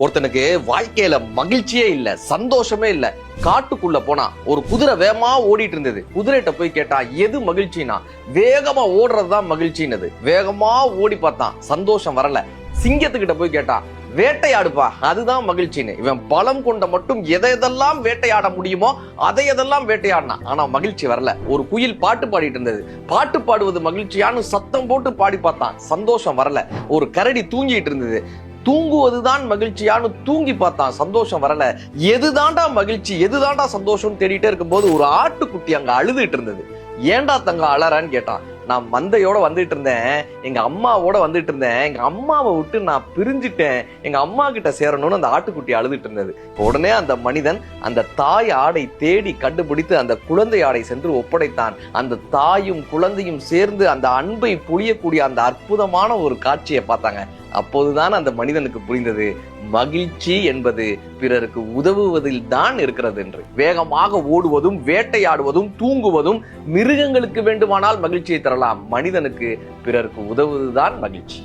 ஒருத்தனுக்கு வாழ்க்கையில மகிழ்ச்சியே இல்ல, சந்தோஷமே இல்ல. காட்டுக்குள்ள போனா ஒரு குதிரை வேகமா ஓடிட்டு இருந்தது. குதிரைகிட்ட போய் கேட்டா எது மகிழ்ச்சினா, வேகமா ஓடுறதுதான் மகிழ்ச்சின்னது. வேகமா ஓடி பார்த்தான், சந்தோஷம் வரல. சிங்கத்துக்கிட்ட போய் கேட்டா வேட்டையாடுப்பா, அதுதான் மகிழ்ச்சின்னு. இவன் பலம் கொண்ட மட்டும் எதையெல்லாம் வேட்டையாட முடியுமோ அதையெல்லாம் வேட்டையாடினான். ஆனா மகிழ்ச்சி வரல. ஒரு குயில் பாட்டு பாடிட்டு இருந்தது. பாட்டு பாடுவது மகிழ்ச்சியான்னு சத்தம் போட்டு பாடி பார்த்தான், சந்தோஷம் வரல. ஒரு கரடி தூங்கிட்டு இருந்தது. தூங்குவதுதான் மகிழ்ச்சியான்னு தூங்கி பார்த்தான், சந்தோஷம் வரல. எதுதாண்டா மகிழ்ச்சி, எதுதாண்டா சந்தோஷம் தேடிட்டே இருக்கும்போது ஒரு ஆட்டுக்குட்டி அங்க அழுதுட்டு இருந்தது. ஏண்டா தங்க அலறான்னு கேட்டான். நான் மந்தையோட வந்துட்டு இருந்தேன், எங்க அம்மாவோட வந்துட்டு இருந்தேன், எங்க அம்மாவை விட்டு நான் பிரிஞ்சுட்டேன், எங்க அம்மா கிட்ட சேரணும்னு அந்த ஆட்டுக்குட்டி அழுதுட்டு இருந்தது. உடனே அந்த மனிதன் அந்த தாய் ஆடை தேடி கண்டுபிடித்து அந்த குழந்தை ஆடை சென்று ஒப்படைத்தான். அந்த தாயும் குழந்தையும் சேர்ந்து அந்த அன்பை பொழியக்கூடிய அந்த அற்புதமான ஒரு காட்சியை பார்த்தாங்க. அப்போதுதான் அந்த மனிதனுக்கு புரிந்தது, மகிழ்ச்சி என்பது பிறருக்கு உதவுவதில் தான் இருக்கிறது என்று. வேகமாக ஓடுவதும் வேட்டையாடுவதும் தூங்குவதும் மிருகங்களுக்கு வேண்டுமானால் மகிழ்ச்சியை தரலாம். மனிதனுக்கு பிறருக்கு உதவுவதுதான் மகிழ்ச்சி.